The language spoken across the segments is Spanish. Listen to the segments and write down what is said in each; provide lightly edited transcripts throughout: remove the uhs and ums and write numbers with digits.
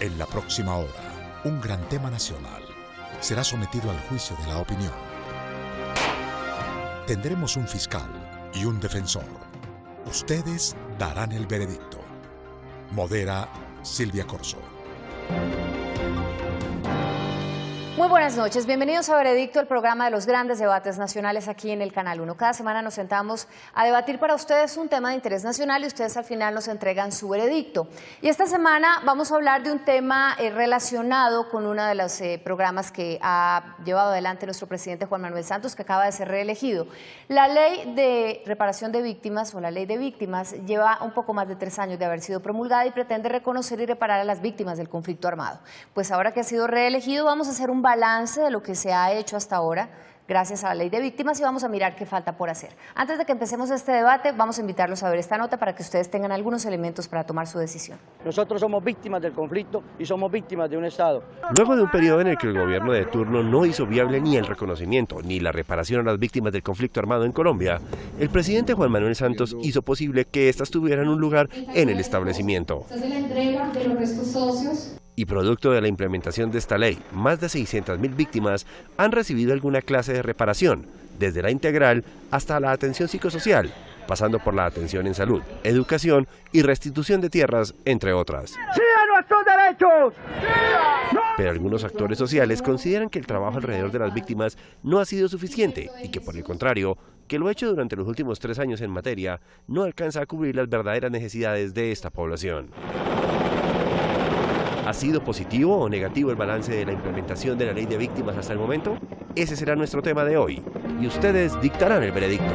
En la próxima hora, un gran tema nacional será sometido al juicio de la opinión. Tendremos un fiscal y un defensor. Ustedes darán el veredicto. Modera Silvia Corzo. Muy buenas noches, bienvenidos a Veredicto, el programa de los grandes debates nacionales aquí en el Canal 1. Cada semana nos sentamos a debatir para ustedes un tema de interés nacional y ustedes al final nos entregan su veredicto. Y esta semana vamos a hablar de un tema relacionado con uno de los programas que ha llevado adelante nuestro presidente Juan Manuel Santos, que acaba de ser reelegido. La ley de reparación de víctimas o la ley de víctimas lleva un poco más de 3 años de haber sido promulgada y pretende reconocer y reparar a las víctimas del conflicto armado. Pues ahora que ha sido reelegido vamos a hacer un balance de lo que se ha hecho hasta ahora gracias a la ley de víctimas y vamos a mirar qué falta por hacer. Antes de que empecemos este debate, vamos a invitarlos a ver esta nota para que ustedes tengan algunos elementos para tomar su decisión. Nosotros somos víctimas del conflicto y somos víctimas de un Estado. Luego de un periodo en el que el gobierno de turno no hizo viable ni el reconocimiento ni la reparación a las víctimas del conflicto armado en Colombia, el presidente Juan Manuel Santos hizo posible que éstas tuvieran un lugar en el establecimiento. Entonces la entrega de los restos óseos. Y producto de la implementación de esta ley, más de 600.000 víctimas han recibido alguna clase de reparación, desde la integral hasta la atención psicosocial, pasando por la atención en salud, educación y restitución de tierras, entre otras. ¡Sí a nuestros derechos! Pero algunos actores sociales consideran que el trabajo alrededor de las víctimas no ha sido suficiente y que, por el contrario, que lo hecho durante los últimos 3 años en materia no alcanza a cubrir las verdaderas necesidades de esta población. ¿Ha sido positivo o negativo el balance de la implementación de la ley de víctimas hasta el momento? Ese será nuestro tema de hoy, y ustedes dictarán el veredicto.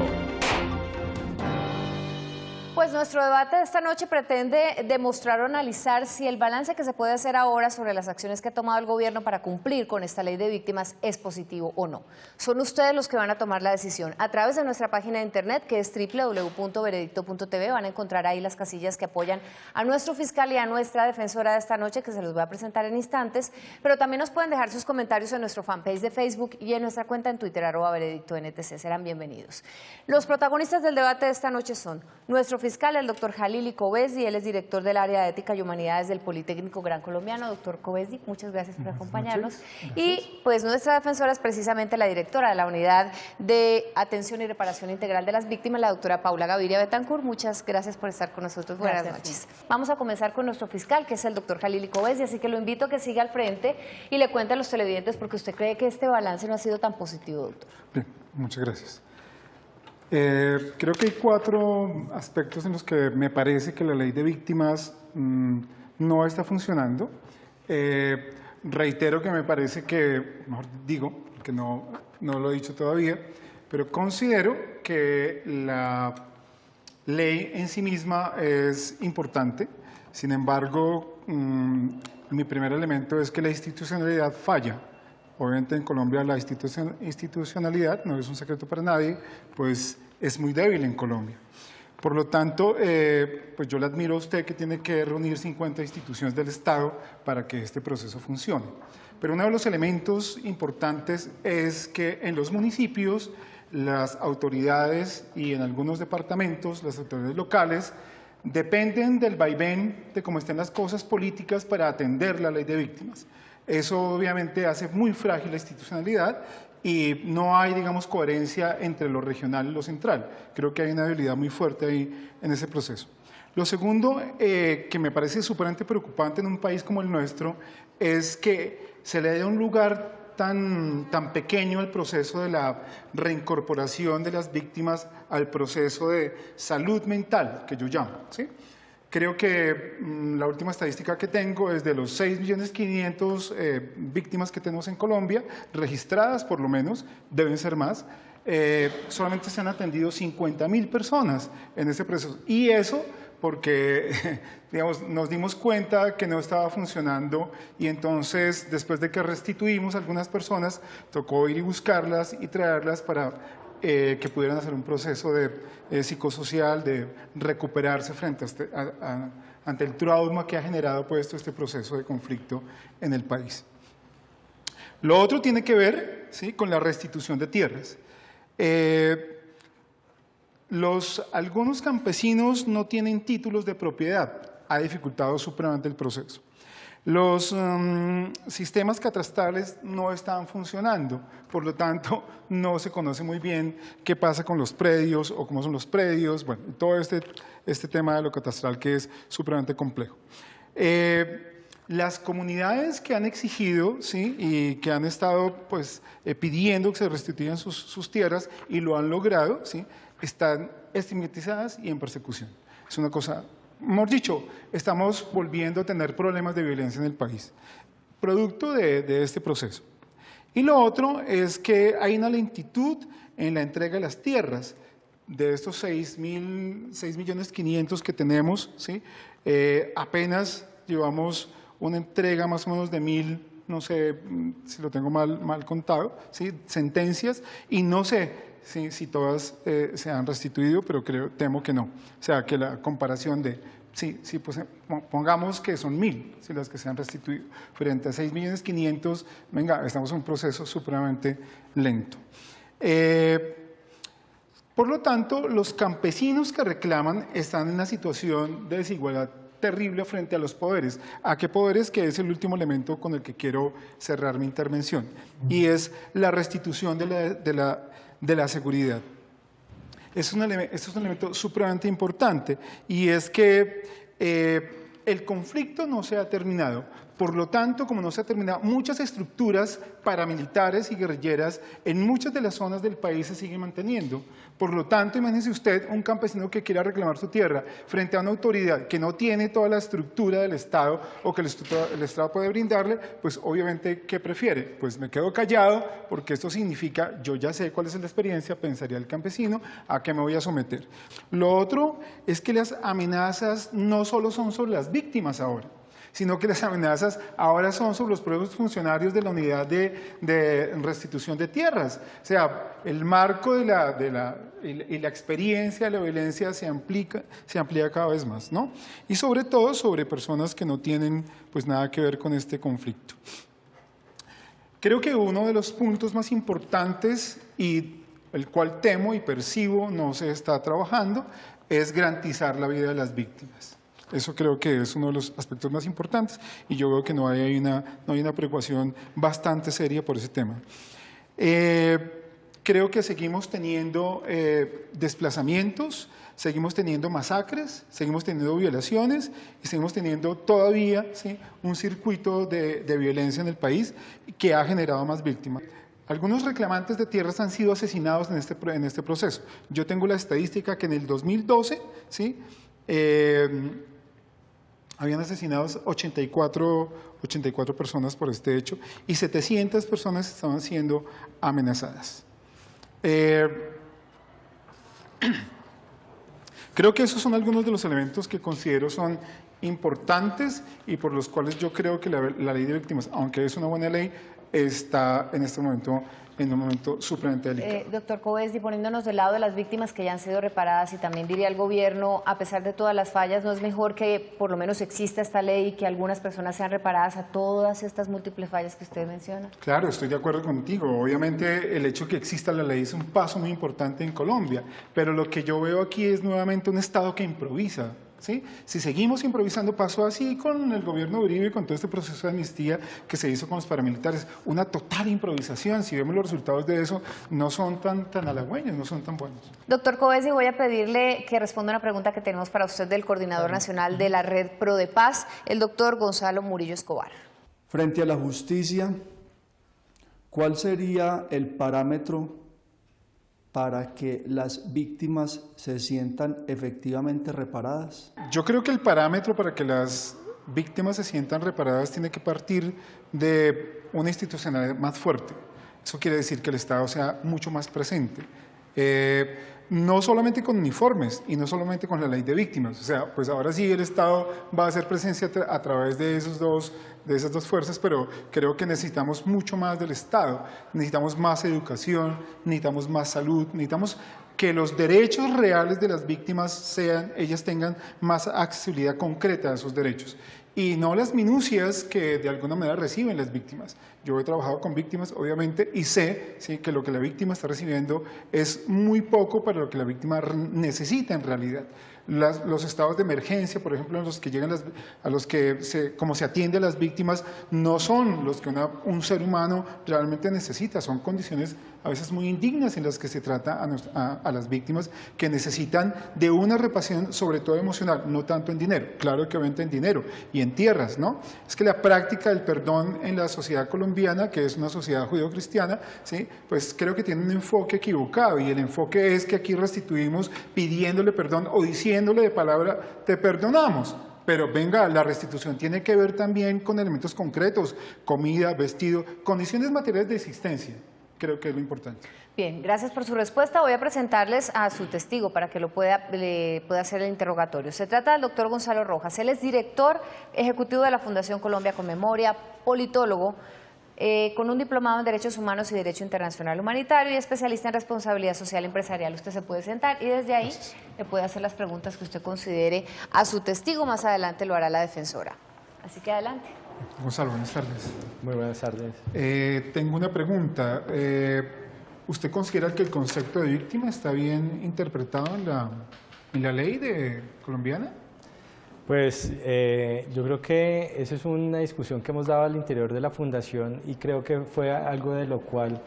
Pues nuestro debate de esta noche pretende demostrar o analizar si el balance que se puede hacer ahora sobre las acciones que ha tomado el gobierno para cumplir con esta ley de víctimas es positivo o no. Son ustedes los que van a tomar la decisión. A través de nuestra página de internet, que es www.veredicto.tv, van a encontrar ahí las casillas que apoyan a nuestro fiscal y a nuestra defensora de esta noche, que se los voy a presentar en instantes, pero también nos pueden dejar sus comentarios en nuestro fanpage de Facebook y en nuestra cuenta en Twitter, @veredictoNTC. Serán bienvenidos. Los protagonistas del debate de esta noche son nuestro fiscal, el doctor Jalili Covesdi, él es director del área de Ética y Humanidades del Politécnico Gran Colombiano. Doctor Covesdi, muchas gracias por acompañarnos. Y pues nuestra defensora es precisamente la directora de la Unidad de Atención y Reparación Integral de las Víctimas, la doctora Paula Gaviria Betancourt. Muchas gracias por estar con nosotros. Buenas noches. Vamos a comenzar con nuestro fiscal, que es el doctor Jalili Covesdi, así que lo invito a que siga al frente y le cuente a los televidentes por qué usted cree que este balance no ha sido tan positivo, doctor. Bien, muchas gracias. Creo que hay 4 aspectos en los que me parece que la ley de víctimas no está funcionando. Reitero que me parece que, mejor digo, que no lo he dicho todavía, pero considero que la ley en sí misma es importante. Sin embargo, mi primer elemento es que la institucionalidad falla. Obviamente en Colombia la institucionalidad, no es un secreto para nadie, pues es muy débil en Colombia. Por lo tanto, pues yo le admiro a usted que tiene que reunir 50 instituciones del Estado para que este proceso funcione. Pero uno de los elementos importantes es que en los municipios las autoridades y en algunos departamentos, las autoridades locales, dependen del vaivén de cómo estén las cosas políticas para atender la ley de víctimas. Eso obviamente hace muy frágil la institucionalidad y no hay, digamos, coherencia entre lo regional y lo central. Creo que hay una debilidad muy fuerte ahí en ese proceso. Lo segundo, que me parece súpermente preocupante en un país como el nuestro, es que se le dé un lugar tan pequeño al proceso de la reincorporación de las víctimas al proceso de salud mental, que yo llamo, ¿sí? Creo que la última estadística que tengo es de los 6.500.000 víctimas que tenemos en Colombia, registradas por lo menos, deben ser más, solamente se han atendido 50.000 personas en ese proceso. Y eso porque digamos, nos dimos cuenta que no estaba funcionando y entonces después de que restituimos a algunas personas, tocó ir y buscarlas y traerlas para que pudieran hacer un proceso de psicosocial, de recuperarse frente ante el trauma que ha generado pues, este proceso de conflicto en el país. Lo otro tiene que ver, ¿sí?, con la restitución de tierras. Algunos campesinos no tienen títulos de propiedad, ha dificultado supremamente el proceso. Los sistemas catastrales no están funcionando, por lo tanto no se conoce muy bien qué pasa con los predios o cómo son los predios, bueno, todo este tema de lo catastral que es supremamente complejo. Las comunidades que han exigido, ¿sí?, y que han estado pues, pidiendo que se restituyan sus tierras y lo han logrado, ¿sí?, están estigmatizadas y en persecución. Es una cosa, mejor dicho, estamos volviendo a tener problemas de violencia en el país, producto de este proceso. Y lo otro es que hay una lentitud en la entrega de las tierras. De estos 6.500.000 que tenemos, ¿sí?, apenas llevamos una entrega más o menos de 1.000, no sé si lo tengo mal contado, ¿sí?, sentencias, y no sé si todas se han restituido, pero temo que no. O sea, que la comparación de, pues, pongamos que son 1.000, ¿sí?, las que se han restituido, frente a 6.500.000, venga, estamos en un proceso supremamente lento. Por lo tanto, los campesinos que reclaman están en una situación de desigualdad terrible frente a los poderes. ¿A qué poderes? Que es el último elemento con el que quiero cerrar mi intervención, y es la restitución de la seguridad. Esto es un elemento supremamente importante, y es que el conflicto no se ha terminado. Por lo tanto, como no se ha terminado, muchas estructuras paramilitares y guerrilleras en muchas de las zonas del país se siguen manteniendo. Por lo tanto, imagínese usted un campesino que quiera reclamar su tierra frente a una autoridad que no tiene toda la estructura del Estado o que el Estado puede brindarle, pues obviamente, ¿qué prefiere? Pues me quedo callado porque esto significa, yo ya sé cuál es la experiencia, pensaría el campesino, ¿a qué me voy a someter? Lo otro es que las amenazas no solo son sobre las víctimas ahora, sino que las amenazas ahora son sobre los propios funcionarios de la unidad de restitución de tierras. O sea, el marco y la experiencia de la violencia se amplía cada vez más, ¿no? Y sobre todo sobre personas que no tienen pues, nada que ver con este conflicto. Creo que uno de los puntos más importantes y el cual temo y percibo no se está trabajando es garantizar la vida de las víctimas. Eso creo que es uno de los aspectos más importantes y yo veo que no hay una preocupación bastante seria por ese tema. Creo que seguimos teniendo desplazamientos, seguimos teniendo masacres, seguimos teniendo violaciones y seguimos teniendo todavía, ¿sí?, un circuito de violencia en el país que ha generado más víctimas. Algunos reclamantes de tierras han sido asesinados en este proceso. Yo tengo la estadística que en el 2012, ¿sí?, habían asesinados 84 personas por este hecho y 700 personas estaban siendo amenazadas. Creo que esos son algunos de los elementos que considero son importantes y por los cuales yo creo que la ley de víctimas, aunque es una buena ley, está en este momento en un momento supremamente delicado. Doctor Covesdi, poniéndonos del lado de las víctimas que ya han sido reparadas y también diría el gobierno, a pesar de todas las fallas, ¿no es mejor que por lo menos exista esta ley y que algunas personas sean reparadas a todas estas múltiples fallas que usted menciona? Claro, estoy de acuerdo contigo. Obviamente el hecho de que exista la ley es un paso muy importante en Colombia, pero lo que yo veo aquí es nuevamente un Estado que improvisa. ¿Sí? Si seguimos improvisando, pasó así con el gobierno de Uribe, con todo este proceso de amnistía que se hizo con los paramilitares, una total improvisación. Si vemos los resultados de eso, no son tan halagüeños, no son tan buenos. Doctor Covesdi, voy a pedirle que responda una pregunta que tenemos para usted del coordinador nacional de la Red Pro de Paz, el doctor Gonzalo Murillo Escobar. Frente a la justicia, ¿cuál sería el parámetro para que las víctimas se sientan efectivamente reparadas? Yo creo que el parámetro para que las víctimas se sientan reparadas tiene que partir de una institucionalidad más fuerte. Eso quiere decir que el Estado sea mucho más presente. No solamente con uniformes y no solamente con la ley de víctimas. O sea, pues ahora sí el Estado va a hacer presencia a través de esas dos fuerzas, pero creo que necesitamos mucho más del Estado. Necesitamos más educación, necesitamos más salud, necesitamos que los derechos reales de las víctimas ellas tengan más accesibilidad concreta a esos derechos. y no las minucias que de alguna manera reciben las víctimas. Yo he trabajado con víctimas, obviamente, y sé, ¿sí?, que lo que la víctima está recibiendo es muy poco para lo que la víctima necesita en realidad. Los estados de emergencia, por ejemplo, a los que llegan como se atiende a las víctimas, no son los que un ser humano realmente necesita, son condiciones a veces muy indignas en las que se trata a las víctimas, que necesitan de una reparación, sobre todo emocional, no tanto en dinero, claro que obviamente en dinero y en tierras, ¿no? Es que la práctica del perdón en la sociedad colombiana, que es una sociedad judeocristiana, ¿sí?, pues creo que tiene un enfoque equivocado, y el enfoque es que aquí restituimos pidiéndole perdón o diciéndole de palabra, te perdonamos. Pero venga, la restitución tiene que ver también con elementos concretos, comida, vestido, condiciones materiales de existencia. Creo que es lo importante. Bien, gracias por su respuesta. Voy a presentarles a su testigo para que le pueda hacer el interrogatorio. Se trata del doctor Gonzalo Rojas. Él es director ejecutivo de la Fundación Colombia con Memoria, politólogo, con un diplomado en Derechos Humanos y Derecho Internacional Humanitario y especialista en responsabilidad social empresarial. Usted se puede sentar y desde ahí le puede hacer las preguntas que usted considere a su testigo. Más adelante lo hará la defensora. Así que adelante. Gonzalo, buenas tardes. Muy buenas tardes. Tengo una pregunta. ¿Usted considera que el concepto de víctima está bien interpretado en la ley colombiana? Pues yo creo que esa es una discusión que hemos dado al interior de la Fundación, y creo que fue algo de lo cual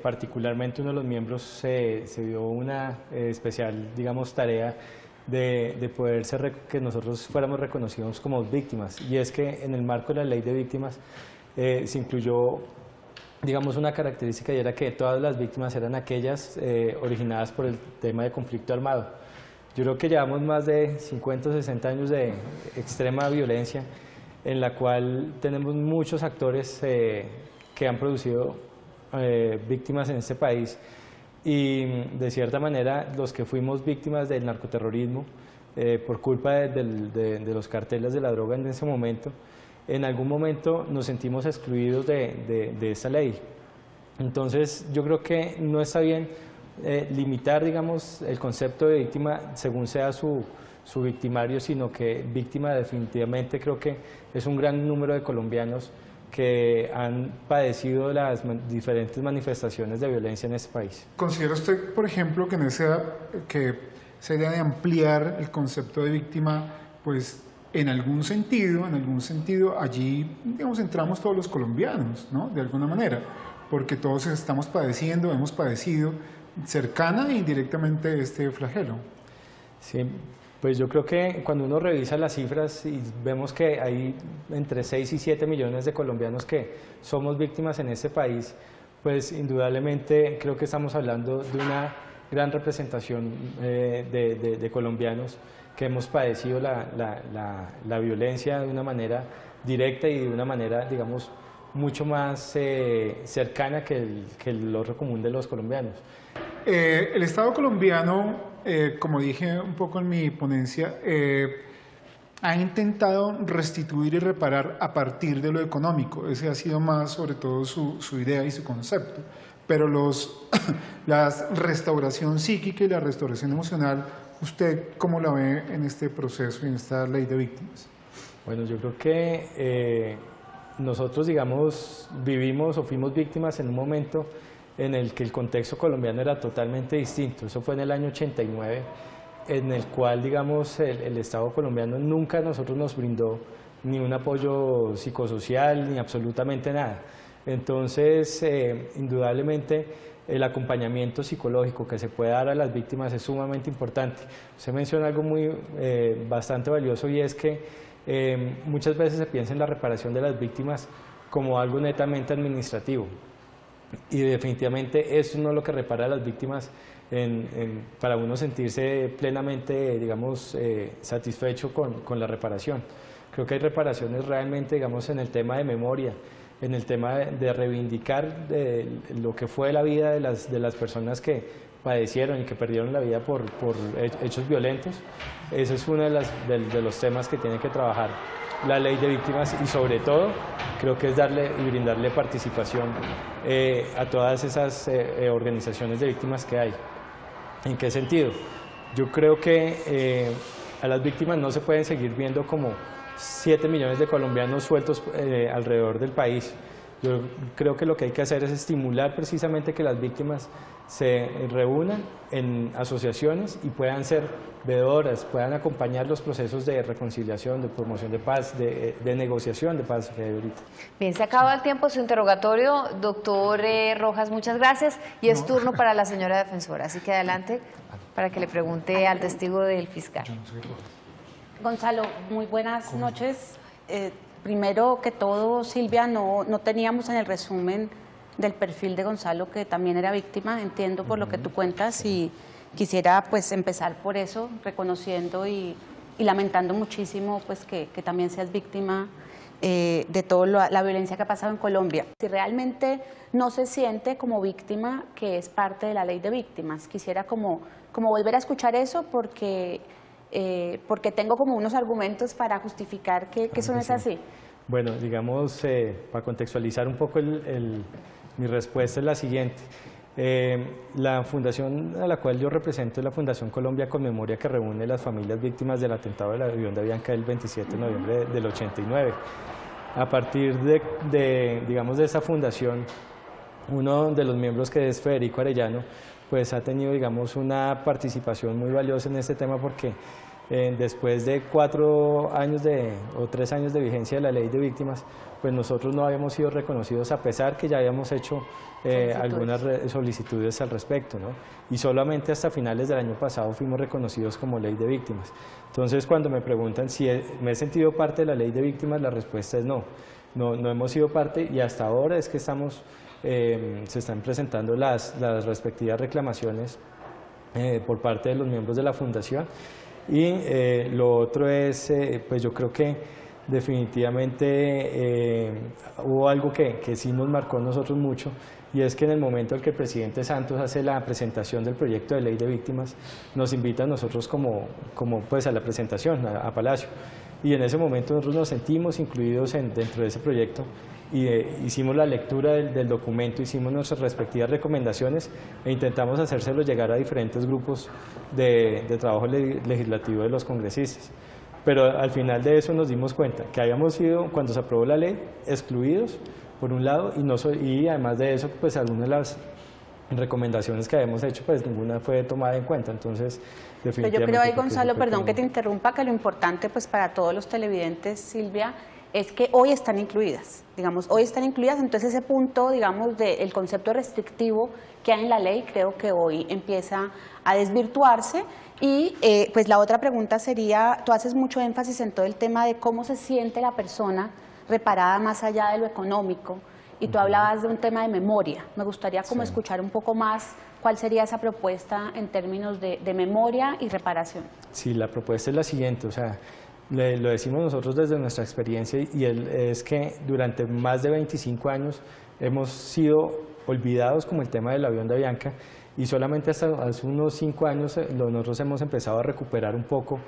particularmente uno de los miembros se dio una especial, digamos, tarea de poder que nosotros fuéramos reconocidos como víctimas. Y es que en el marco de la ley de víctimas se incluyó, digamos, una característica, y era que todas las víctimas eran aquellas originadas por el tema de conflicto armado. Yo creo que llevamos más de 50 o 60 años de extrema violencia, en la cual tenemos muchos actores que han producido víctimas en este país, y de cierta manera los que fuimos víctimas del narcoterrorismo por culpa de los carteles de la droga en ese momento, en algún momento nos sentimos excluidos de esa ley. Entonces yo creo que no está bien limitar, digamos, el concepto de víctima según sea su victimario, sino que víctima definitivamente creo que es un gran número de colombianos que han padecido las diferentes manifestaciones de violencia en este país. ¿Considera usted, por ejemplo, que se debe ampliar el concepto de víctima, pues en algún sentido allí, digamos, entramos todos los colombianos, ¿no?, de alguna manera, porque todos estamos padeciendo, hemos padecido cercana e indirectamente este flagelo? Sí, pues yo creo que cuando uno revisa las cifras y vemos que hay entre 6 y 7 millones de colombianos que somos víctimas en este país, pues indudablemente creo que estamos hablando de una gran representación de colombianos que hemos padecido la violencia de una manera directa y de una manera, digamos, mucho más cercana que el otro común de los colombianos. El Estado colombiano, como dije un poco en mi ponencia, ha intentado restituir y reparar a partir de lo económico. Ese ha sido más, sobre todo, su idea y su concepto. Pero la restauración psíquica y la restauración emocional, ¿usted cómo la ve en este proceso y en esta ley de víctimas? Bueno, yo creo que nosotros, digamos, vivimos o fuimos víctimas en un momento en el que el contexto colombiano era totalmente distinto. Eso fue en el año 89, en el cual, digamos, el Estado colombiano nunca a nosotros nos brindó ni un apoyo psicosocial ni absolutamente nada. Entonces, indudablemente, el acompañamiento psicológico que se puede dar a las víctimas es sumamente importante. Usted menciona algo bastante valioso, y es que muchas veces se piensa en la reparación de las víctimas como algo netamente administrativo. Y definitivamente eso no es lo que repara a las víctimas para uno sentirse plenamente, digamos, satisfecho con la reparación. Creo que hay reparaciones realmente, digamos, en el tema de memoria, en el tema de reivindicar lo que fue la vida de las personas que padecieron y que perdieron la vida por hechos violentos. Ese es uno de los temas que tiene que trabajar la ley de víctimas, y sobre todo creo que es darle y brindarle participación a todas esas organizaciones de víctimas que hay. ¿En qué sentido? Yo creo que a las víctimas no se pueden seguir viendo como 7 millones de colombianos sueltos alrededor del país. Yo creo que lo que hay que hacer es estimular precisamente que las víctimas se reúnan en asociaciones y puedan ser veedoras, puedan acompañar los procesos de reconciliación, de promoción de paz, de negociación de paz. Bien, se acaba el tiempo de su interrogatorio, doctor Rojas, muchas gracias, y es turno para la señora defensora, así que adelante para que le pregunte al testigo del fiscal. Gonzalo, muy buenas noches. Primero que todo, Silvia, no teníamos en el resumen del perfil de Gonzalo que también era víctima, entiendo por lo que tú cuentas, y quisiera pues empezar por eso, reconociendo y lamentando muchísimo pues que también seas víctima de toda la violencia que ha pasado en Colombia. Si realmente no se siente como víctima, que es parte de la ley de víctimas, quisiera como volver a escuchar eso porque tengo como unos argumentos para justificar que eso no es así. Bueno, digamos, para contextualizar un poco mi respuesta es la siguiente. La fundación a la cual yo represento es la Fundación Colombia con Memoria, que reúne las familias víctimas del atentado del avión de Avianca del 27 de noviembre del 89. A partir digamos, de esa fundación, uno de los miembros, que es Federico Arellano, pues ha tenido, digamos, una participación muy valiosa en este tema porque después de 4 años o 3 años de vigencia de la ley de víctimas, pues nosotros no habíamos sido reconocidos, a pesar que ya habíamos hecho algunas solicitudes al respecto, ¿no? Y solamente hasta finales del año pasado fuimos reconocidos como ley de víctimas. Entonces, cuando me preguntan si me he sentido parte de la ley de víctimas, la respuesta es no hemos sido parte, y hasta ahora es que se están presentando las respectivas reclamaciones por parte de los miembros de la fundación. Y lo otro es, pues yo creo que definitivamente hubo algo que sí nos marcó a nosotros mucho, y es que en el momento en que el presidente Santos hace la presentación del proyecto de ley de víctimas, nos invita a nosotros pues a la presentación a Palacio, y en ese momento nosotros nos sentimos incluidos dentro de ese proyecto, y hicimos la lectura del documento, hicimos nuestras respectivas recomendaciones e intentamos hacérselo llegar a diferentes grupos de trabajo legislativo de los congresistas. Pero al final de eso nos dimos cuenta que habíamos sido, cuando se aprobó la ley, excluidos por un lado, y además de eso, pues algunas de las recomendaciones que habíamos hecho, pues ninguna fue tomada en cuenta. Entonces, definitivamente... Pero yo creo ahí, Gonzalo, perdón que te interrumpa, que lo importante pues para todos los televidentes, Silvia, es que hoy están incluidas, entonces ese punto, digamos, del concepto restrictivo que hay en la ley, creo que hoy empieza a desvirtuarse. Y pues la otra pregunta sería, tú haces mucho énfasis en todo el tema de cómo se siente la persona reparada más allá de lo económico, y tú hablabas de un tema de memoria. Me gustaría como escuchar un poco más cuál sería esa propuesta en términos de memoria y reparación. Sí, la propuesta es la siguiente, o sea, lo decimos nosotros desde nuestra experiencia, y es que durante más de 25 años hemos sido olvidados como el tema del avión de Avianca, y solamente hasta hace unos 5 años nosotros hemos empezado a recuperar un poco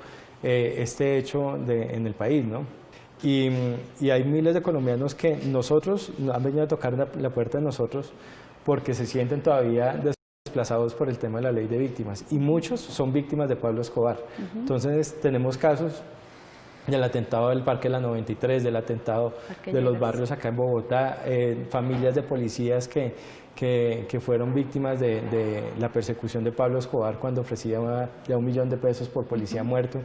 este hecho en el país, ¿no? Y hay miles de colombianos que han venido a tocar la puerta de nosotros porque se sienten todavía desplazados por el tema de la ley de víctimas, y muchos son víctimas de Pablo Escobar. Entonces tenemos casos del atentado del Parque de la 93, del atentado de los barrios acá en Bogotá, familias de policías que fueron víctimas de la persecución de Pablo Escobar cuando ofrecía ya $1 millón por policía muerto,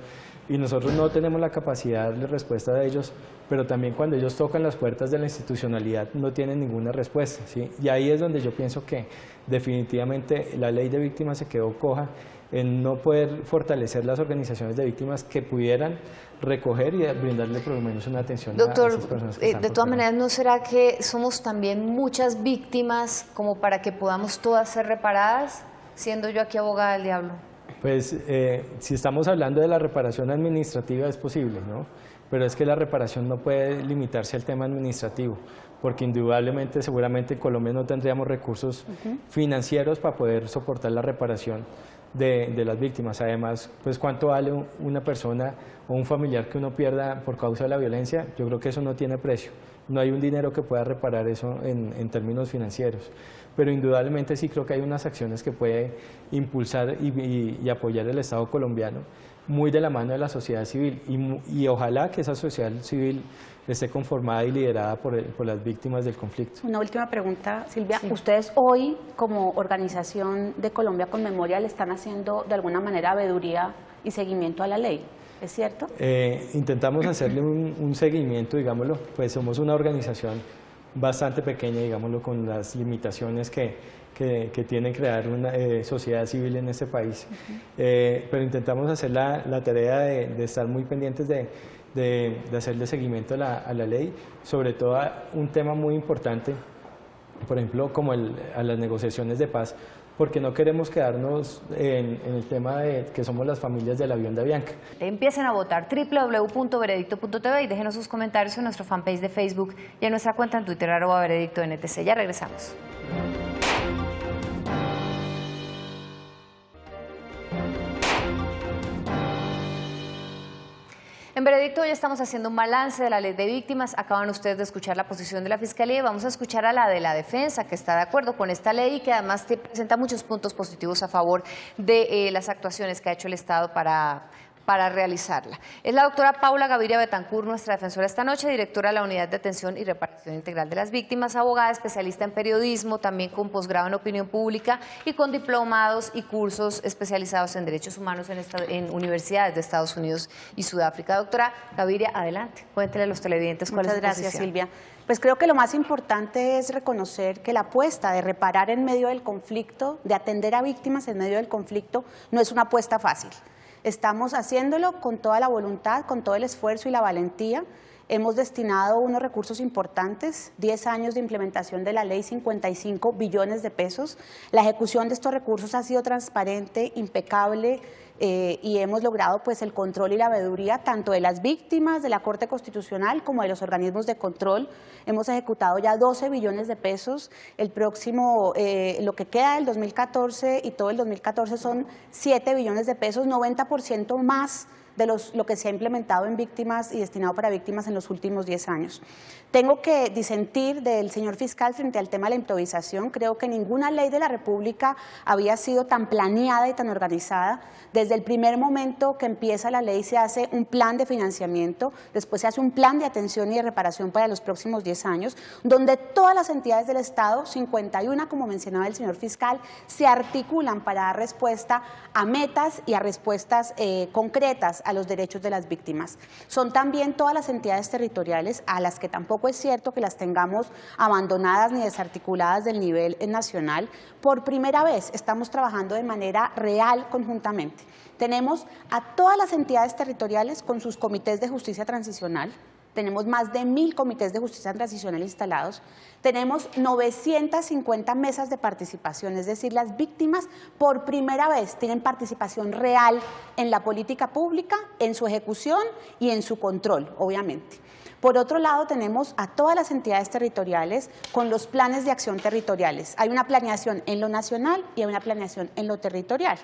y nosotros no tenemos la capacidad de darle respuesta a ellos, pero también cuando ellos tocan las puertas de la institucionalidad no tienen ninguna respuesta, ¿sí? Y ahí es donde yo pienso que definitivamente la ley de víctimas se quedó coja en no poder fortalecer las organizaciones de víctimas que pudieran recoger y brindarle por lo menos una atención a esas personas que están de todas maneras, ¿no será que somos también muchas víctimas como para que podamos todas ser reparadas, siendo yo aquí abogada del diablo? Pues si estamos hablando de la reparación administrativa es posible, ¿no? Pero es que la reparación no puede limitarse al tema administrativo, porque indudablemente, seguramente en Colombia no tendríamos recursos financieros para poder soportar la reparación de las víctimas. Además, pues cuánto vale una persona o un familiar que uno pierda por causa de la violencia, yo creo que eso no tiene precio. No hay un dinero que pueda reparar eso en términos financieros. Pero indudablemente sí creo que hay unas acciones que puede impulsar y apoyar el Estado colombiano, muy de la mano de la sociedad civil y ojalá que esa sociedad civil esté conformada y liderada por las víctimas del conflicto. Una última pregunta, Silvia. Sí. Ustedes hoy, como organización de Colombia con Memoria, le están haciendo de alguna manera veeduría y seguimiento a la ley, ¿es cierto? Intentamos hacerle un seguimiento, digámoslo, pues somos una organización bastante pequeña, digámoslo, con las limitaciones que tiene crear una sociedad civil en este país. Pero intentamos hacer la tarea de estar muy pendientes de hacerle seguimiento a la ley, sobre todo a un tema muy importante, por ejemplo, como a las negociaciones de paz, porque no queremos quedarnos en el tema de que somos las familias del avión de Avianca. Empiecen a votar www.veredicto.tv y déjenos sus comentarios en nuestro fanpage de Facebook y en nuestra cuenta en Twitter @veredictoNTC. Ya regresamos. En Veredicto hoy estamos haciendo un balance de la ley de víctimas. Acaban ustedes de escuchar la posición de la Fiscalía y vamos a escuchar a la de la defensa, que está de acuerdo con esta ley y que además presenta muchos puntos positivos a favor de las actuaciones que ha hecho el Estado para realizarla. Es la doctora Paula Gaviria Betancourt, nuestra defensora esta noche, directora de la Unidad de Atención y Reparación Integral de las Víctimas, abogada especialista en periodismo, también con posgrado en opinión pública y con diplomados y cursos especializados en derechos humanos en universidades de Estados Unidos y Sudáfrica. Doctora Gaviria, adelante, cuéntele a los televidentes cuál es su posición. Muchas gracias, Silvia. Pues creo que lo más importante es reconocer que la apuesta de reparar en medio del conflicto, de atender a víctimas en medio del conflicto, no es una apuesta fácil. Estamos haciéndolo con toda la voluntad, con todo el esfuerzo y la valentía. Hemos destinado unos recursos importantes, 10 años de implementación de la ley, 55 billones de pesos. La ejecución de estos recursos ha sido transparente, impecable, y hemos logrado pues el control y la veeduría tanto de las víctimas, de la Corte Constitucional, como de los organismos de control. Hemos ejecutado ya 12 billones de pesos. El próximo, lo que queda del 2014 y todo el 2014 son 7 billones de pesos, 90% más de lo que se ha implementado en víctimas y destinado para víctimas en los últimos 10 años. Tengo que disentir del señor fiscal frente al tema de la improvisación. Creo que ninguna ley de la República había sido tan planeada y tan organizada. Desde el primer momento que empieza la ley se hace un plan de financiamiento, después se hace un plan de atención y de reparación para los próximos 10 años, donde todas las entidades del Estado, 51 como mencionaba el señor fiscal, se articulan para dar respuesta a metas y a respuestas concretas a los derechos de las víctimas. Son también todas las entidades territoriales, a las que tampoco es cierto que las tengamos abandonadas ni desarticuladas del nivel nacional. Por primera vez estamos trabajando de manera real conjuntamente. Tenemos a todas las entidades territoriales con sus comités de justicia transicional. Tenemos más de 1000 comités de justicia transicional instalados. Tenemos 950 mesas de participación, es decir, las víctimas por primera vez tienen participación real en la política pública, en su ejecución y en su control, obviamente. Por otro lado, tenemos a todas las entidades territoriales con los planes de acción territoriales. Hay una planeación en lo nacional y hay una planeación en lo territorial.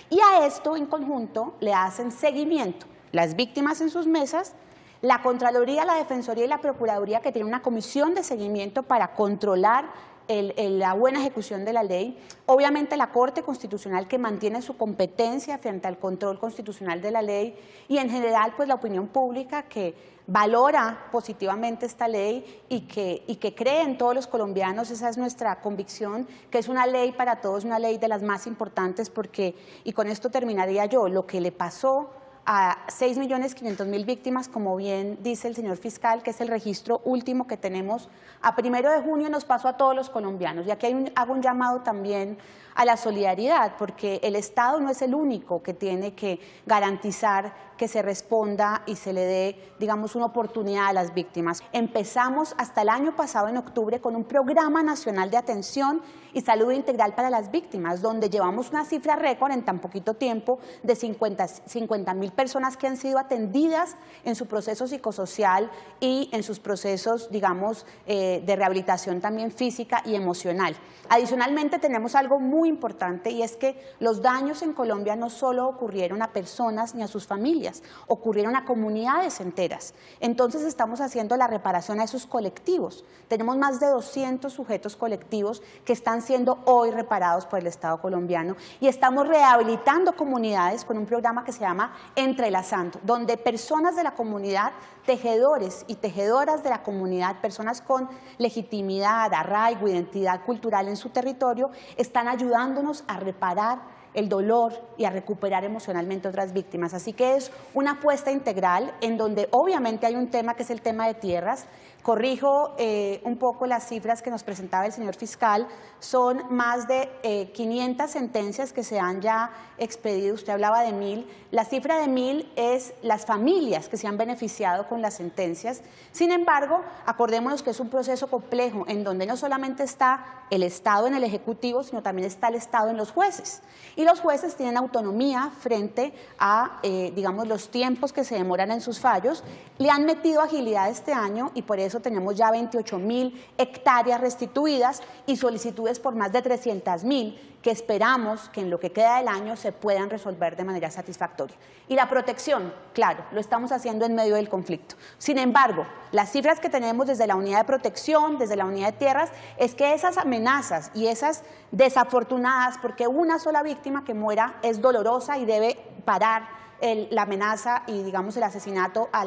Y a esto, en conjunto, le hacen seguimiento las víctimas en sus mesas, la Contraloría, la Defensoría y la Procuraduría, que tienen una comisión de seguimiento para controlar la buena ejecución de la ley. Obviamente la Corte Constitucional, que mantiene su competencia frente al control constitucional de la ley, y en general pues la opinión pública, que valora positivamente esta ley y que cree en todos los colombianos. Esa es nuestra convicción, que es una ley para todos, una ley de las más importantes, porque, y con esto terminaría yo, lo que le pasó a 6.500.000 víctimas, como bien dice el señor fiscal, que es el registro último que tenemos, a 1 de junio nos pasó a todos los colombianos. Y aquí hago un llamado también a la solidaridad, porque el Estado no es el único que tiene que garantizar que se responda y se le dé, digamos, una oportunidad a las víctimas. Empezamos hasta el año pasado, en octubre, con un programa nacional de atención y salud integral para las víctimas, donde llevamos una cifra récord en tan poquito tiempo de 50.000 personas que han sido atendidas en su proceso psicosocial y en sus procesos, digamos, de rehabilitación también física y emocional. Adicionalmente, tenemos algo muy importante, y es que los daños en Colombia no solo ocurrieron a personas ni a sus familias, ocurrieron a comunidades enteras. Entonces estamos haciendo la reparación a esos colectivos. Tenemos más de 200 sujetos colectivos que están siendo hoy reparados por el Estado colombiano, y estamos rehabilitando comunidades con un programa que se llama entrelazando, donde personas de la comunidad, tejedores y tejedoras de la comunidad, personas con legitimidad, arraigo, identidad cultural en su territorio, están ayudándonos a reparar el dolor y a recuperar emocionalmente otras víctimas. Así que es una apuesta integral en donde obviamente hay un tema que es el tema de tierras. Corrijo un poco las cifras que nos presentaba el señor fiscal, son más de 500 sentencias que se han ya expedido, usted hablaba de 1000, la cifra de 1000 es las familias que se han beneficiado con las sentencias. Sin embargo, acordémonos que es un proceso complejo en donde no solamente está el Estado en el Ejecutivo, sino también está el Estado en los jueces. Y los jueces tienen autonomía frente a, digamos, los tiempos que se demoran en sus fallos. Le han metido agilidad este año y por eso tenemos ya 28.000 hectáreas restituidas y solicitudes por más de 300.000 que esperamos que en lo que queda del año se puedan resolver de manera satisfactoria. Y la protección, claro, lo estamos haciendo en medio del conflicto. Sin embargo, las cifras que tenemos desde la unidad de protección, desde la unidad de tierras, es que esas amenazas y esas desafortunadas, porque una sola víctima que muera es dolorosa y debe parar la amenaza y, digamos, el asesinato a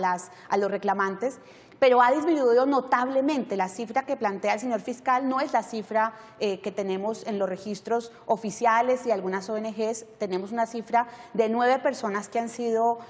los reclamantes, pero ha disminuido notablemente. La cifra que plantea el señor fiscal no es la cifra que tenemos en los registros oficiales y algunas ONGs. Tenemos una cifra de 9 personas que han sido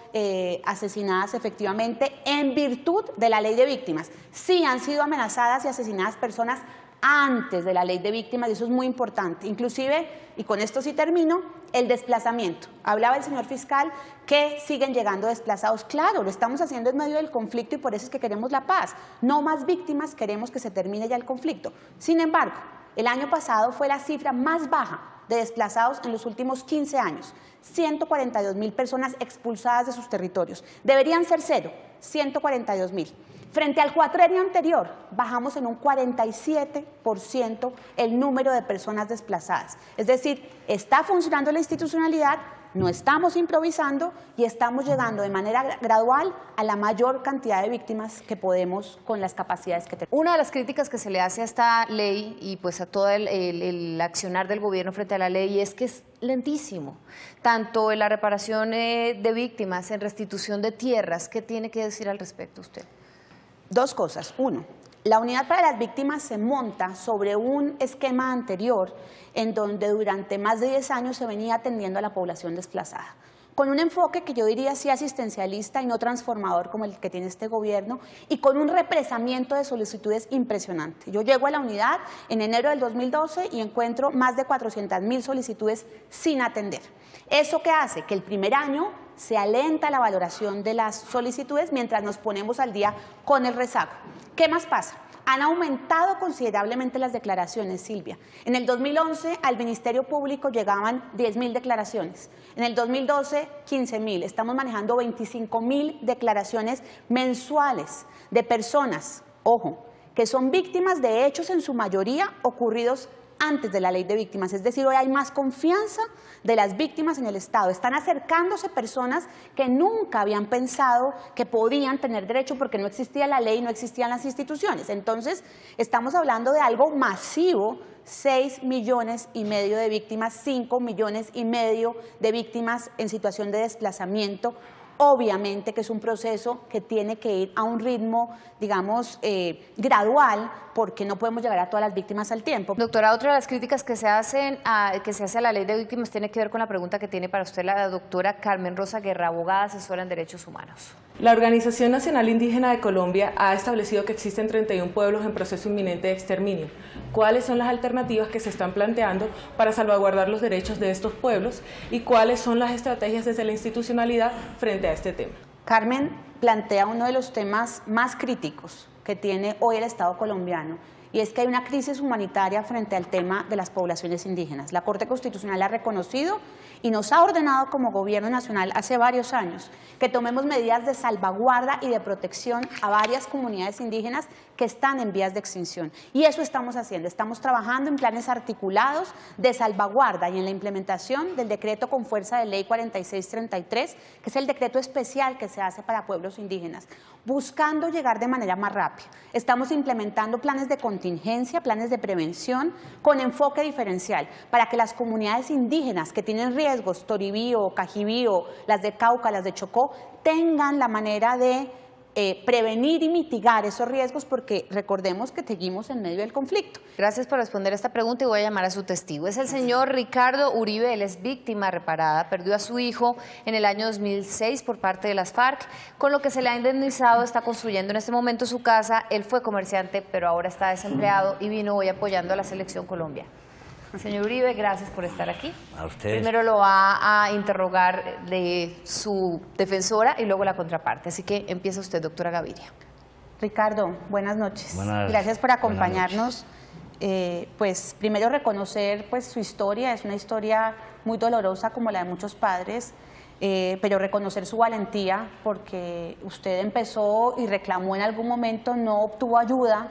asesinadas efectivamente en virtud de la ley de víctimas. Sí han sido amenazadas y asesinadas personas antes de la ley de víctimas, y eso es muy importante. Inclusive, y con esto sí termino, el desplazamiento. Hablaba el señor fiscal que siguen llegando desplazados. Claro, lo estamos haciendo en medio del conflicto y por eso es que queremos la paz. No más víctimas, queremos que se termine ya el conflicto. Sin embargo, el año pasado fue la cifra más baja de desplazados en los últimos 15 años. 142.000 personas expulsadas de sus territorios. Deberían ser 0, 142.000. Frente al cuatrenio anterior, bajamos en un 47% el número de personas desplazadas. Es decir, está funcionando la institucionalidad, no estamos improvisando y estamos llegando de manera gradual a la mayor cantidad de víctimas que podemos con las capacidades que tenemos. Una de las críticas que se le hace a esta ley y pues a todo el accionar del gobierno frente a la ley es que es lentísimo, tanto en la reparación de víctimas, en restitución de tierras. ¿Qué tiene que decir al respecto usted? Dos cosas. Uno, la unidad para las víctimas se monta sobre un esquema anterior en donde durante más de 10 años se venía atendiendo a la población desplazada, con un enfoque que yo diría sí asistencialista y no transformador como el que tiene este gobierno, y con un represamiento de solicitudes impresionante. Yo llego a la unidad en enero del 2012 y encuentro más de 400.000 solicitudes sin atender. ¿Eso qué hace? Que el primer año se alenta la valoración de las solicitudes mientras nos ponemos al día con el rezago. ¿Qué más pasa? Han aumentado considerablemente las declaraciones, Silvia. En el 2011 al Ministerio Público llegaban 10.000 declaraciones. En el 2012, 15.000. Estamos manejando 25.000 declaraciones mensuales de personas, ojo, que son víctimas de hechos en su mayoría ocurridos antes de la ley de víctimas. Es decir, hoy hay más confianza de las víctimas en el Estado. Están acercándose personas que nunca habían pensado que podían tener derecho porque no existía la ley, no existían las instituciones. Entonces, estamos hablando de algo masivo, 6,5 millones de víctimas, 5,5 millones de víctimas en situación de desplazamiento. Obviamente que es un proceso que tiene que ir a un ritmo, digamos, gradual, porque no podemos llegar a todas las víctimas al tiempo. Doctora, otra de las críticas que se hace a la ley de víctimas tiene que ver con la pregunta que tiene para usted la doctora Carmen Rosa Guerra, abogada asesora en derechos humanos. La Organización Nacional Indígena de Colombia ha establecido que existen 31 pueblos en proceso inminente de exterminio. ¿Cuáles son las alternativas que se están planteando para salvaguardar los derechos de estos pueblos y cuáles son las estrategias desde la institucionalidad frente a este tema? Carmen plantea uno de los temas más críticos que tiene hoy el Estado colombiano, y es que hay una crisis humanitaria frente al tema de las poblaciones indígenas. La Corte Constitucional ha reconocido y nos ha ordenado como Gobierno Nacional hace varios años que tomemos medidas de salvaguarda y de protección a varias comunidades indígenas que están en vías de extinción. Y eso estamos haciendo, estamos trabajando en planes articulados de salvaguarda y en la implementación del decreto con fuerza de ley 4633, que es el decreto especial que se hace para pueblos indígenas, buscando llegar de manera más rápida. Estamos implementando planes de contingencia, planes de prevención con enfoque diferencial para que las comunidades indígenas que tienen riesgos, Toribío, Cajibío, las de Cauca, las de Chocó, tengan la manera de prevenir y mitigar esos riesgos, porque recordemos que seguimos en medio del conflicto. Gracias por responder esta pregunta y voy a llamar a su testigo. Es el señor Ricardo Uribe, él es víctima reparada, perdió a su hijo en el año 2006 por parte de las FARC, con lo que se le ha indemnizado, está construyendo en este momento su casa, él fue comerciante pero ahora está desempleado y vino hoy apoyando a la Selección Colombia. Señor Uribe, gracias por estar aquí. A ustedes. Primero lo va a interrogar de su defensora y luego la contraparte. Así que empieza usted, doctora Gaviria. Ricardo, buenas noches. Gracias por acompañarnos. Pues primero reconocer pues su historia, es una historia muy dolorosa como la de muchos padres, pero reconocer su valentía porque usted empezó y reclamó en algún momento, no obtuvo ayuda,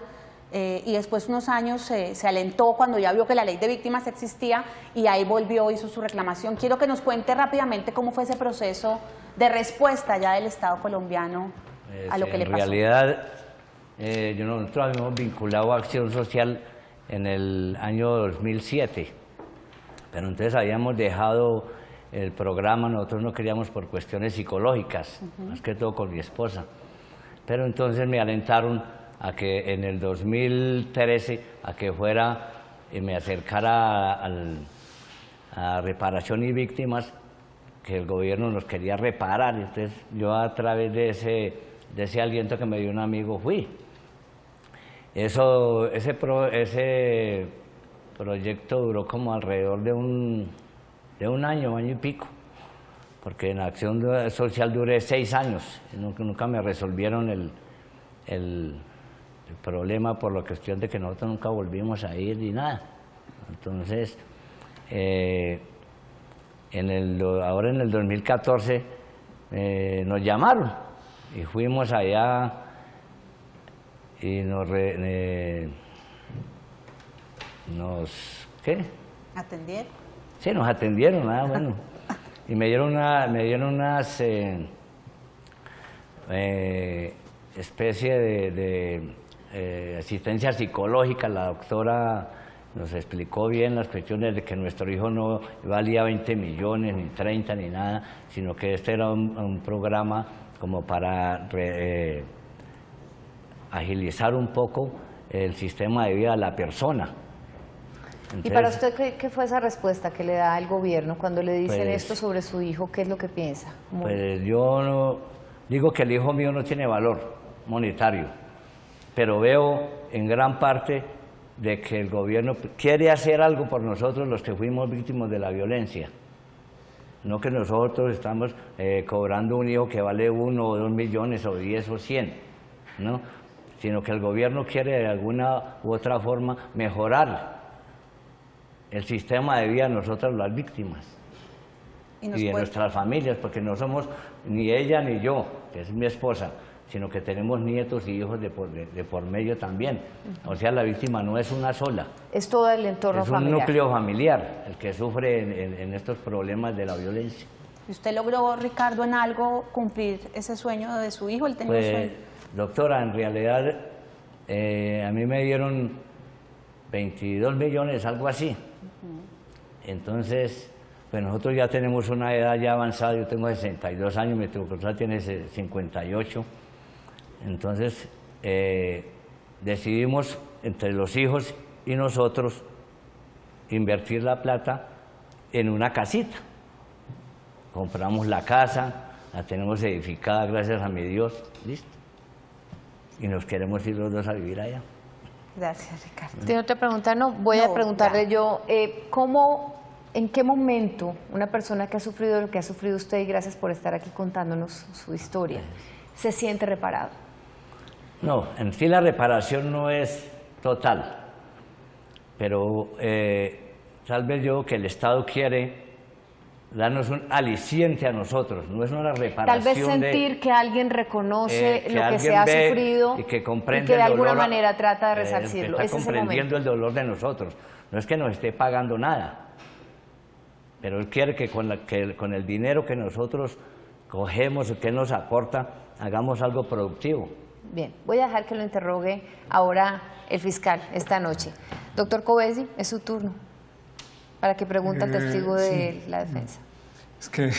y después de unos años se alentó cuando ya vio que la ley de víctimas existía y ahí volvió, hizo su reclamación. Quiero que nos cuente rápidamente cómo fue ese proceso de respuesta ya del Estado colombiano a lo que le pasó. En realidad, nosotros habíamos vinculado a Acción Social en el año 2007, pero entonces habíamos dejado el programa, nosotros no queríamos por cuestiones psicológicas, más que todo con mi esposa, pero entonces me alentaron a que en el 2013, a que fuera y me acercara a reparación y víctimas, que el gobierno nos quería reparar. Entonces yo a través de ese aliento que me dio un amigo fui. Ese proyecto duró como alrededor de un año y pico, porque en Acción Social duré 6 años, nunca me resolvieron el problema por la cuestión de que nosotros nunca volvimos a ir ni nada. Entonces, ahora en el 2014 nos llamaron y fuimos allá y ¿qué? ¿Atendieron? Sí, nos atendieron, bueno. Y me dieron unas especie de asistencia psicológica. La doctora nos explicó bien las cuestiones de que nuestro hijo no valía 20 millones, ni 30, ni nada, sino que este era un programa como para agilizar un poco el sistema de vida de la persona. Entonces, ¿y para usted qué fue esa respuesta que le da el gobierno cuando le dicen pues, esto sobre su hijo? ¿Qué es lo que piensa? Pues yo no, digo que el hijo mío no tiene valor monetario, pero veo en gran parte de que el gobierno quiere hacer algo por nosotros los que fuimos víctimas de la violencia. No que nosotros estamos cobrando un hijo que vale 1 o 2 millones o 10 o 100, ¿no? Sino que el gobierno quiere de alguna u otra forma mejorar el sistema de vida de nosotras las víctimas y de nuestras familias, porque no somos ni ella ni yo, que es mi esposa, sino que tenemos nietos y hijos de por medio también. O sea, la víctima no es una sola. Es todo el entorno familiar. Es un núcleo familiar el que sufre en estos problemas de la violencia. ¿Y usted logró, Ricardo, en algo cumplir ese sueño de su hijo? ¿Él tenía un sueño? Doctora, en realidad a mí me dieron 22 millones, algo así. Entonces, pues nosotros ya tenemos una edad ya avanzada, yo tengo 62 años, mi esposa tiene 58. Entonces, decidimos entre los hijos y nosotros invertir la plata en una casita. Compramos la casa, la tenemos edificada, gracias a mi Dios, listo. Y nos queremos ir los dos a vivir allá. Gracias, Ricardo. ¿Tiene otra pregunta? No, voy a preguntarle yo, ¿en qué momento una persona que ha sufrido lo que ha sufrido usted, y gracias por estar aquí contándonos su historia, se siente reparado? No, en sí la reparación no es total, pero tal vez yo que el Estado quiere darnos un aliciente a nosotros, no es una reparación. Tal vez sentir que alguien reconoce lo que alguien se ha ve sufrido y que comprende que de el alguna dolor, manera trata de resarcirlo. Está Ese es el comprendiendo momento. el dolor de nosotros. No es que nos esté pagando nada, pero él quiere que con el dinero que nosotros cogemos, que él nos aporta, hagamos algo productivo. Bien, voy a dejar que lo interrogue ahora el fiscal esta noche. Doctor Covesi, es su turno para que pregunte al testigo de la defensa. Es que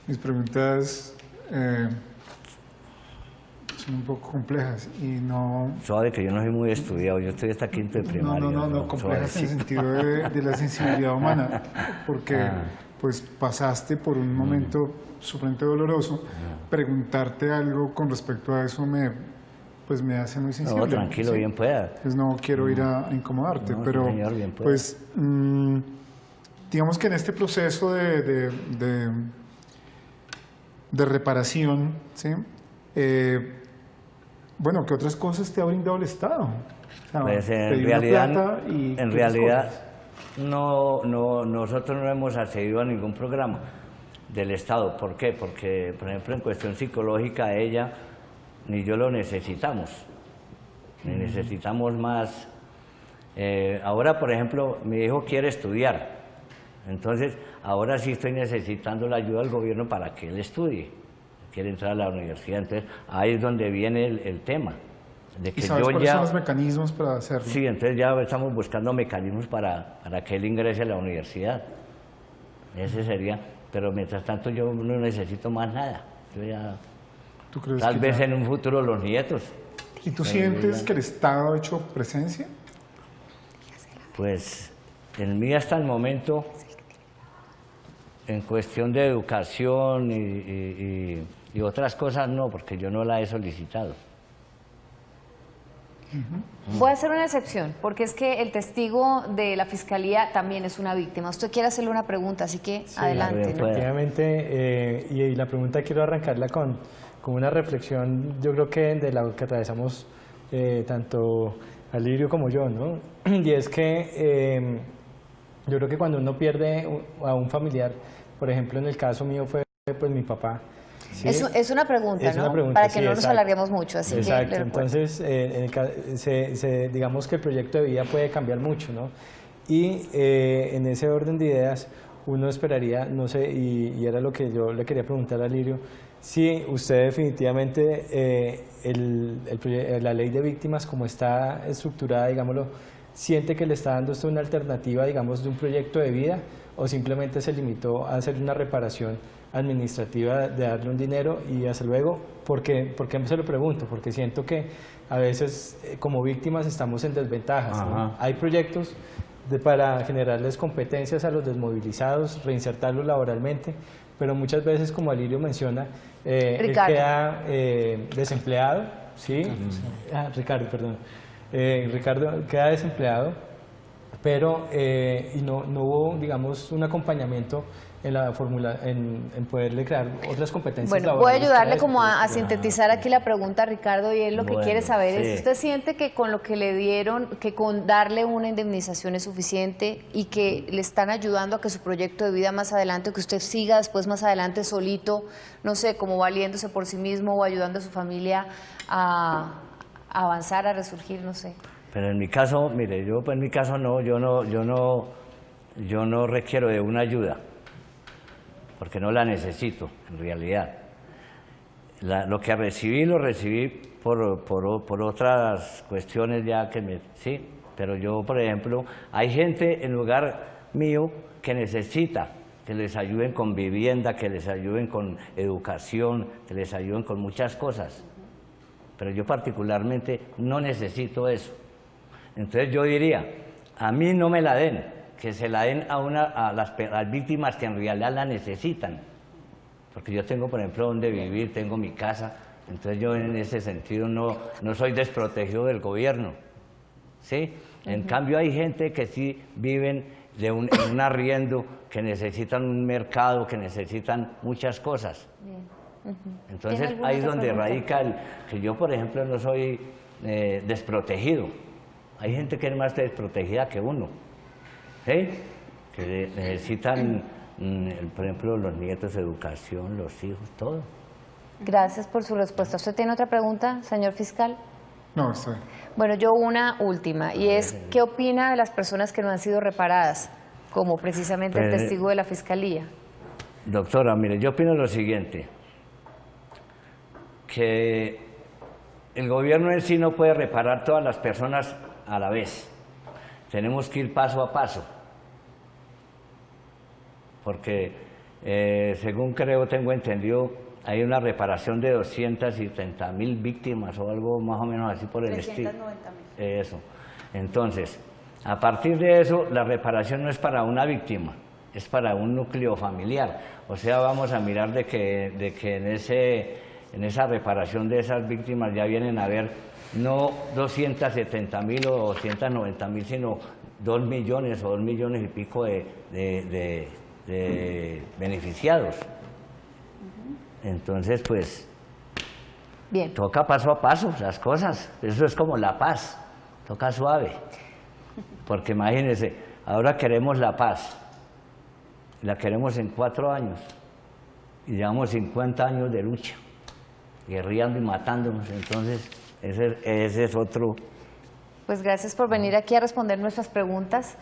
mis preguntas son un poco complejas y no... Suave, que yo no soy muy estudiado, yo estoy hasta quinto de primaria. No, complejas en el sentido de la sensibilidad humana, porque pues pasaste por un momento supremamente doloroso. Preguntarte algo con respecto a eso me hace muy sensible. No, tranquilo, bien pueda. Pues no quiero ir a incomodarte, No, pero señor, bien pueda. pues digamos que en este proceso de reparación, ¿sí? Bueno, ¿qué otras cosas te ha brindado el Estado? O sea, Pues te dio una plata y en ¿qué otras realidad cosas? nosotros no hemos accedido a ningún programa del Estado. ¿Por qué? Porque, por ejemplo, en cuestión psicológica, ella ni yo lo necesitamos, ni necesitamos más. Ahora, por ejemplo, mi hijo quiere estudiar, entonces ahora sí estoy necesitando la ayuda del gobierno para que él estudie, quiere entrar a la universidad, entonces ahí es donde viene el tema. De que ¿Y sabes cuáles son los mecanismos para hacerlo? Sí, entonces ya estamos buscando mecanismos para que él ingrese a la universidad. Ese sería, pero mientras tanto yo no necesito más nada. Yo ya, ¿Tú crees tal que vez ya? en un futuro los nietos. ¿Y tú sientes que el Estado ha hecho presencia? Pues en mí hasta el momento, en cuestión de educación y otras cosas no, porque yo no la he solicitado. Voy a hacer una excepción, porque es que el testigo de la Fiscalía también es una víctima. Usted quiere hacerle una pregunta, así que Sí, adelante. ¿no? Efectivamente, y la pregunta quiero arrancarla con una reflexión, yo creo que de la que atravesamos tanto Alirio como yo, ¿no? Y es que yo creo que cuando uno pierde a un familiar, por ejemplo, en el caso mío fue pues mi papá. ¿Sí? Es una pregunta, Es ¿no? una pregunta, para que sí, no nos exacto. alarguemos mucho, así Exacto. que le recuerdo. Entonces, digamos que el proyecto de vida puede cambiar mucho, ¿no? Y en ese orden de ideas, uno esperaría, no sé, y era lo que yo le quería preguntar a Lirio, si usted definitivamente, la ley de víctimas, como está estructurada, digámoslo, siente que le está dando usted una alternativa, digamos, de un proyecto de vida, o simplemente se limitó a hacer una reparación administrativa de darle un dinero y hasta luego. ¿Por qué se lo pregunto? Porque siento que a veces como víctimas estamos en desventajas, ¿no? Hay proyectos para generarles competencias a los desmovilizados, reinsertarlos laboralmente, pero muchas veces, como Alirio menciona, él queda desempleado, ¿sí? Ricardo, perdón. Ricardo queda desempleado, pero y no hubo, digamos, un acompañamiento en la fórmula, en poderle crear otras competencias. Bueno, voy a ayudarle como a sintetizar aquí la pregunta, Ricardo, y él lo que quiere saber es, ¿usted siente que con lo que le dieron, que con darle una indemnización es suficiente y que le están ayudando a que su proyecto de vida más adelante, que usted siga después más adelante solito, no sé, como valiéndose por sí mismo o ayudando a su familia a avanzar, a resurgir, no sé? Pero en mi caso, mire, yo en mi caso no, yo no requiero de una ayuda, porque no la necesito, en realidad. Lo que recibí, lo recibí por otras cuestiones ya que sí, pero yo, por ejemplo, hay gente en lugar mío que necesita que les ayuden con vivienda, que les ayuden con educación, que les ayuden con muchas cosas, pero yo particularmente no necesito eso. Entonces yo diría, a mí no me la den, que se la den a las víctimas que en realidad la necesitan. Porque yo tengo, por ejemplo, donde vivir, tengo mi casa, entonces yo en ese sentido no soy desprotegido del gobierno, ¿sí? En cambio hay gente que sí viven en un arriendo, que necesitan un mercado, que necesitan muchas cosas. Entonces ahí es donde radica que yo, por ejemplo, no soy desprotegido. Hay gente que es más desprotegida que uno, ¿sí? Que necesitan por ejemplo, los nietos, educación, los hijos, todo. Gracias por su respuesta. ¿Usted tiene otra pregunta, señor fiscal? No, estoy. Bueno, yo una última, y es, ¿qué opina de las personas que no han sido reparadas, como precisamente el testigo de la Fiscalía? Doctora, mire, yo opino lo siguiente, que el gobierno en sí no puede reparar todas las personas a la vez. Tenemos que ir paso a paso, porque según tengo entendido, hay una reparación de 230.000 víctimas o algo más o menos así por el estilo. 390.000. Eso. Entonces, a partir de eso, la reparación no es para una víctima, es para un núcleo familiar. O sea, vamos a mirar de que en esa reparación de esas víctimas ya vienen a haber no 270.000 o 290.000, sino 2 millones o 2 millones y pico de beneficiados. Entonces, pues, bien, toca paso a paso las cosas. Eso es como la paz, toca suave. Porque imagínense, ahora queremos la paz, la queremos en 4 años, y llevamos 50 años de lucha, guerreando y matándonos. Entonces, ese es otro. Pues gracias por venir aquí a responder nuestras preguntas.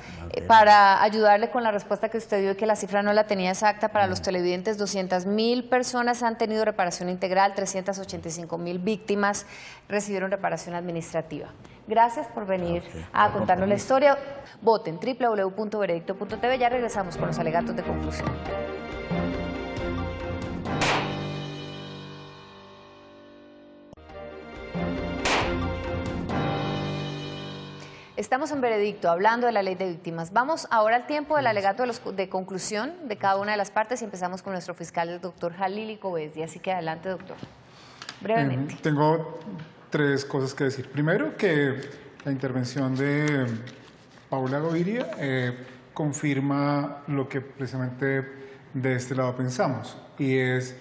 Para ayudarle con la respuesta que usted dio, y que la cifra no la tenía exacta para los televidentes, 200.000 personas han tenido reparación integral, 385.000 víctimas recibieron reparación administrativa. Gracias por venir a contarnos la historia. Voten www.veredicto.tv. Ya regresamos con los alegatos de conclusión. Estamos en Veredicto, hablando de la ley de víctimas. Vamos ahora al tiempo del alegato de conclusión de cada una de las partes y empezamos con nuestro fiscal, el doctor Jalili Cobesdi. Así que adelante, doctor. Brevemente. Tengo 3 cosas que decir. Primero, que la intervención de Paula Gaviria confirma lo que precisamente de este lado pensamos. Y es,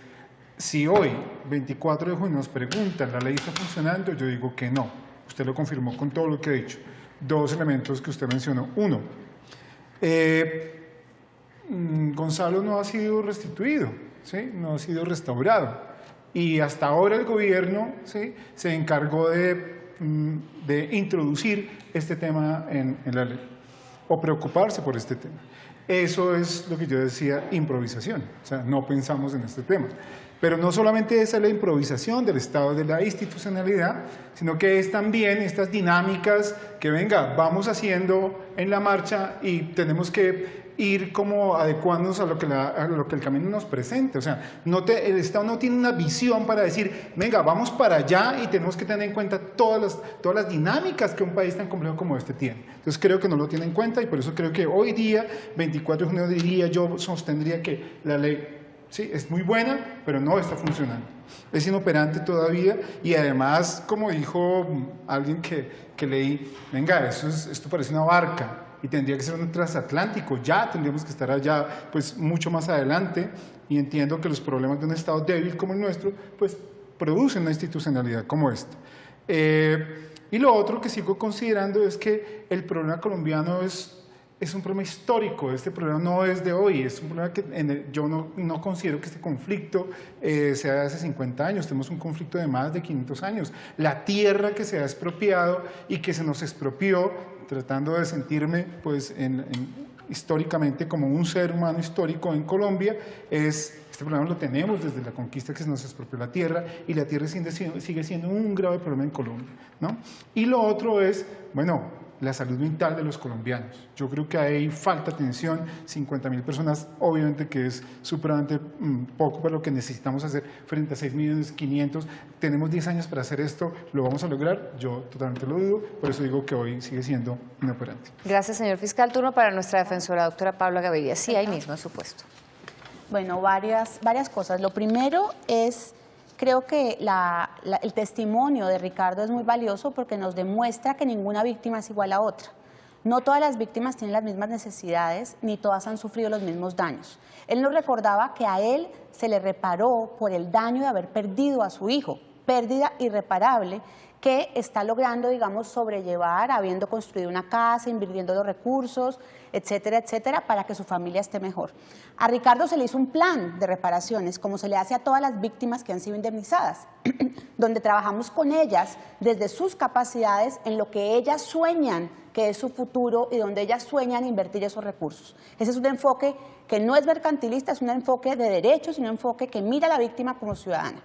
si hoy, 24 de junio, nos preguntan, ¿la ley está funcionando? Yo digo que no. Usted lo confirmó con todo lo que he dicho. 2 elementos que usted mencionó. 1, Gonzalo no ha sido restituido, ¿sí? No ha sido restaurado. Y hasta ahora el gobierno, ¿sí?, se encargó de introducir este tema en la ley, o preocuparse por este tema. Eso es lo que yo decía, improvisación. O sea, no pensamos en este tema. Pero no solamente esa es la improvisación del Estado, de la institucionalidad, sino que es también estas dinámicas que, venga, vamos haciendo en la marcha y tenemos que ir como adecuándonos a lo que el camino nos presente. O sea, el Estado no tiene una visión para decir, venga, vamos para allá, y tenemos que tener en cuenta todas las dinámicas que un país tan complejo como este tiene. Entonces creo que no lo tiene en cuenta, y por eso creo que hoy día, 24 de junio, yo sostendría que la ley, sí, es muy buena, pero no está funcionando. Es inoperante todavía, y además, como dijo alguien que leí, venga, esto parece una barca y tendría que ser un transatlántico, ya tendríamos que estar allá pues mucho más adelante, y entiendo que los problemas de un Estado débil como el nuestro pues producen una institucionalidad como esta. Y lo otro que sigo considerando es que el problema colombiano es un problema histórico. Este problema no es de hoy, es un problema que yo no considero que este conflicto sea de hace 50 años, tenemos un conflicto de más de 500 años. La tierra que se ha expropiado y que se nos expropió, tratando de sentirme pues históricamente como un ser humano histórico en Colombia, este problema lo tenemos desde la conquista, que se nos expropió la tierra, y la tierra sigue siendo un grave problema en Colombia, ¿no? Y lo otro es, bueno, la salud mental de los colombianos. Yo creo que ahí falta atención. 50.000 personas, obviamente que es supremamente poco para lo que necesitamos hacer frente a 6.500.000. Tenemos 10 años para hacer esto, ¿lo vamos a lograr? Yo totalmente lo dudo, por eso digo que hoy sigue siendo inoperante. Gracias, señor fiscal. Turno para nuestra defensora, doctora Paula Gaviria. Sí, ahí mismo, su puesto. Bueno, varias cosas. Lo primero es, creo que el testimonio de Ricardo es muy valioso porque nos demuestra que ninguna víctima es igual a otra. No todas las víctimas tienen las mismas necesidades, ni todas han sufrido los mismos daños. Él nos recordaba que a él se le reparó por el daño de haber perdido a su hijo, pérdida irreparable que está logrando, digamos, sobrellevar, habiendo construido una casa, invirtiendo los recursos, etcétera, etcétera, para que su familia esté mejor. A Ricardo se le hizo un plan de reparaciones, como se le hace a todas las víctimas que han sido indemnizadas, donde trabajamos con ellas desde sus capacidades en lo que ellas sueñan que es su futuro y donde ellas sueñan invertir esos recursos. Ese es un enfoque que no es mercantilista, es un enfoque de derechos, un enfoque que mira a la víctima como ciudadana.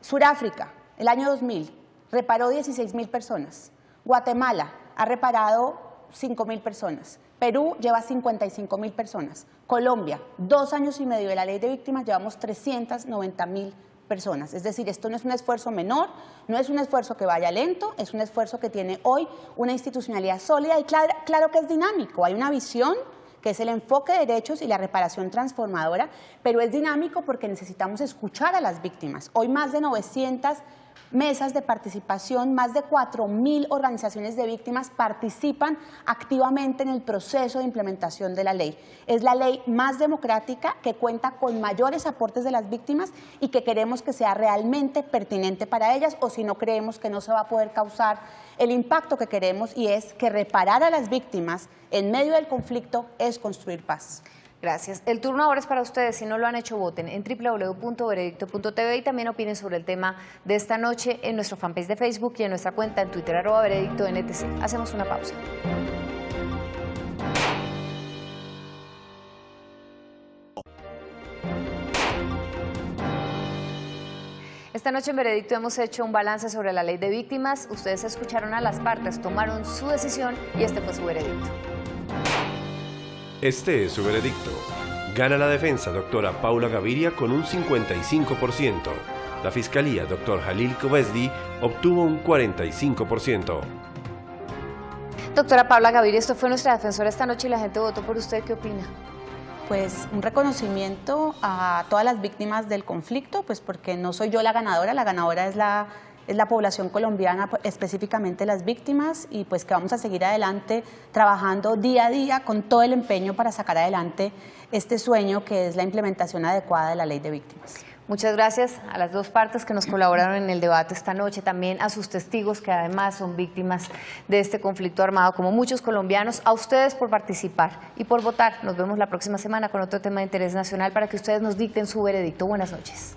Suráfrica, el año 2000, reparó 16.000 personas. Guatemala ha reparado 5.000 personas. Perú lleva 55.000 personas. Colombia, 2 años y medio de la ley de víctimas, llevamos 390.000 personas. Es decir, esto no es un esfuerzo menor, no es un esfuerzo que vaya lento, es un esfuerzo que tiene hoy una institucionalidad sólida y claro que es dinámico. Hay una visión que es el enfoque de derechos y la reparación transformadora, pero es dinámico porque necesitamos escuchar a las víctimas. Hoy más de 900 mesas de participación, más de 4.000 organizaciones de víctimas participan activamente en el proceso de implementación de la ley. Es la ley más democrática, que cuenta con mayores aportes de las víctimas y que queremos que sea realmente pertinente para ellas, o si no, creemos que no se va a poder causar el impacto que queremos, y es que reparar a las víctimas en medio del conflicto es construir paz. Gracias. El turno ahora es para ustedes. Si no lo han hecho, voten en www.veredicto.tv y también opinen sobre el tema de esta noche en nuestro fanpage de Facebook y en nuestra cuenta en Twitter, @veredictoNTC. Hacemos una pausa. Esta noche en Veredicto hemos hecho un balance sobre la ley de víctimas. Ustedes escucharon a las partes, tomaron su decisión y este fue su veredicto. Este es su veredicto. Gana la defensa, doctora Paula Gaviria, con un 55%. La fiscalía, doctor Jalil Kobesdi, obtuvo un 45%. Doctora Paula Gaviria, esto fue nuestra defensora esta noche y la gente votó por usted. ¿Qué opina? Pues un reconocimiento a todas las víctimas del conflicto, pues porque no soy yo la ganadora es la población colombiana, específicamente las víctimas, y pues que vamos a seguir adelante trabajando día a día con todo el empeño para sacar adelante este sueño que es la implementación adecuada de la ley de víctimas. Muchas gracias a las dos partes que nos colaboraron en el debate esta noche, también a sus testigos que además son víctimas de este conflicto armado, como muchos colombianos, a ustedes por participar y por votar. Nos vemos la próxima semana con otro tema de interés nacional para que ustedes nos dicten su veredicto. Buenas noches.